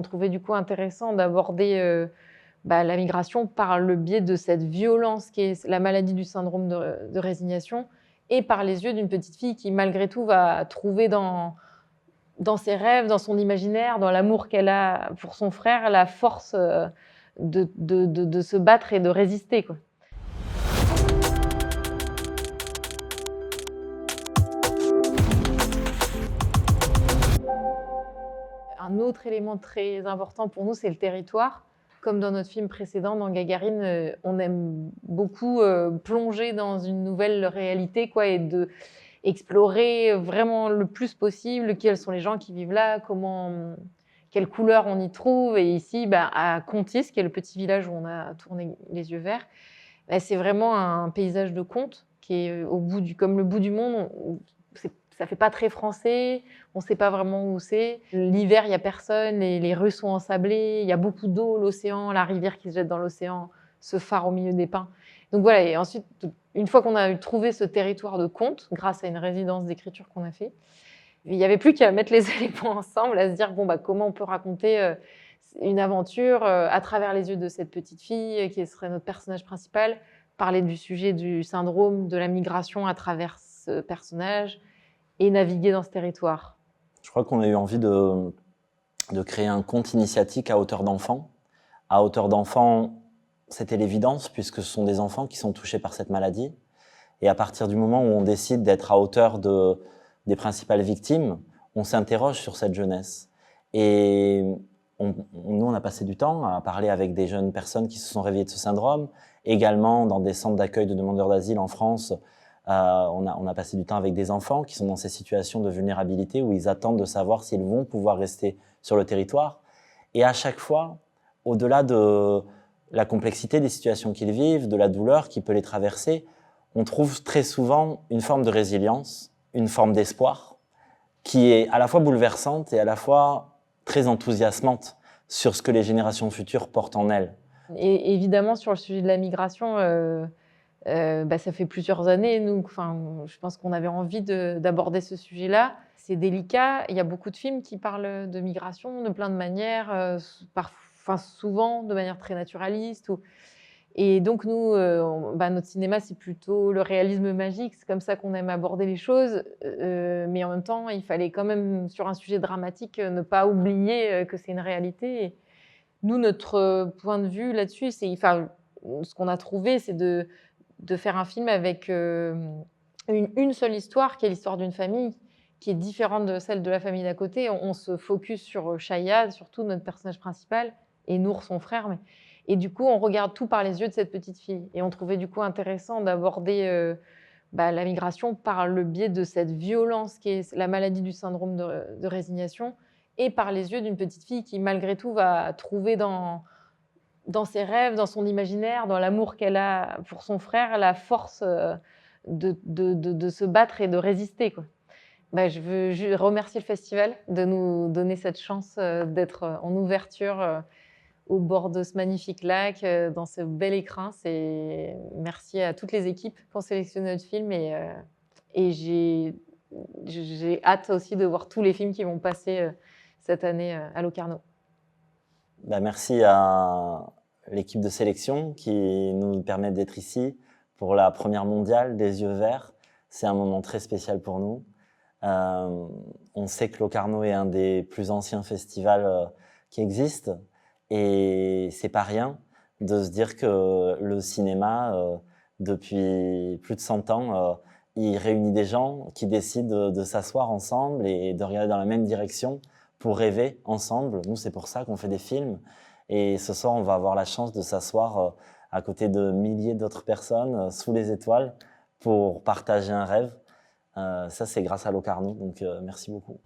trouvait du coup intéressant d'aborder la migration par le biais de cette violence qui est la maladie du syndrome de résignation et par les yeux d'une petite fille qui, malgré tout, va trouver dans ses rêves, dans son imaginaire, dans l'amour qu'elle a pour son frère, la force de se battre et de résister, quoi. Un autre élément très important pour nous, c'est le territoire. Comme dans notre film précédent, dans Gagarine, on aime beaucoup plonger dans une nouvelle réalité, quoi, et explorer vraiment le plus possible quels sont les gens qui vivent là, quelles couleurs on y trouve. Et ici, à Contis, qui est le petit village où on a tourné Les Yeux Verts, c'est vraiment un paysage de conte qui est comme le bout du monde. Ça fait pas très français, on sait pas vraiment où c'est. L'hiver, il y a personne, les rues sont ensablées, il y a beaucoup d'eau, l'océan, la rivière qui se jette dans l'océan, ce phare au milieu des pins. Donc voilà, et ensuite, une fois qu'on a trouvé ce territoire de conte, grâce à une résidence d'écriture qu'on a fait, il n'y avait plus qu'à mettre les éléments ensemble, à se dire comment on peut raconter une aventure à travers les yeux de cette petite fille qui serait notre personnage principal, parler du sujet du syndrome de la migration à travers ce personnage et naviguer dans ce territoire. Je crois qu'on a eu envie de créer un conte initiatique à hauteur d'enfant. À hauteur d'enfant, c'était l'évidence puisque ce sont des enfants qui sont touchés par cette maladie. Et à partir du moment où on décide d'être à hauteur des principales victimes, on s'interroge sur cette jeunesse. Et nous, on a passé du temps à parler avec des jeunes personnes qui se sont réveillées de ce syndrome. Également, dans des centres d'accueil de demandeurs d'asile en France, on a passé du temps avec des enfants qui sont dans ces situations de vulnérabilité où ils attendent de savoir s'ils vont pouvoir rester sur le territoire. Et à chaque fois, au-delà de la complexité des situations qu'ils vivent, de la douleur qui peut les traverser, on trouve très souvent une forme de résilience, une forme d'espoir qui est à la fois bouleversante et à la fois très enthousiasmante sur ce que les générations futures portent en elles. Et évidemment, sur le sujet de la migration, ça fait plusieurs années, je pense qu'on avait envie d'aborder ce sujet-là. C'est délicat, il y a beaucoup de films qui parlent de migration de plein de manières, souvent de manière très naturaliste. Et donc nous, notre cinéma, c'est plutôt le réalisme magique, c'est comme ça qu'on aime aborder les choses. Mais en même temps, il fallait quand même, sur un sujet dramatique, ne pas oublier que c'est une réalité. Et nous, notre point de vue là-dessus, ce qu'on a trouvé, c'est de faire un film avec une seule histoire, qui est l'histoire d'une famille, qui est différente de celle de la famille d'à côté. On se focus sur Shahia, surtout notre personnage principal, et Nour, son frère. Et du coup, on regarde tout par les yeux de cette petite fille. Et on trouvait du coup intéressant d'aborder la migration par le biais de cette violence qui est la maladie du syndrome de résignation et par les yeux d'une petite fille qui, malgré tout, va trouver dans ses rêves, dans son imaginaire, dans l'amour qu'elle a pour son frère, la force de se battre et de résister, quoi. Je veux remercier le festival de nous donner cette chance d'être en ouverture au bord de ce magnifique lac, dans ce bel écrin. Merci à toutes les équipes qui ont sélectionné notre film et j'ai hâte aussi de voir tous les films qui vont passer cette année à Locarno. Merci à l'équipe de sélection qui nous permet d'être ici pour la première mondiale des Yeux Verts. C'est un moment très spécial pour nous. On sait que Locarno est un des plus anciens festivals qui existent et c'est pas rien de se dire que le cinéma, depuis plus de 100 ans, il réunit des gens qui décident de s'asseoir ensemble et de regarder dans la même direction pour rêver ensemble. Nous, c'est pour ça qu'on fait des films. Et ce soir, on va avoir la chance de s'asseoir à côté de milliers d'autres personnes sous les étoiles pour partager un rêve. Ça, c'est grâce à Locarno, donc merci beaucoup.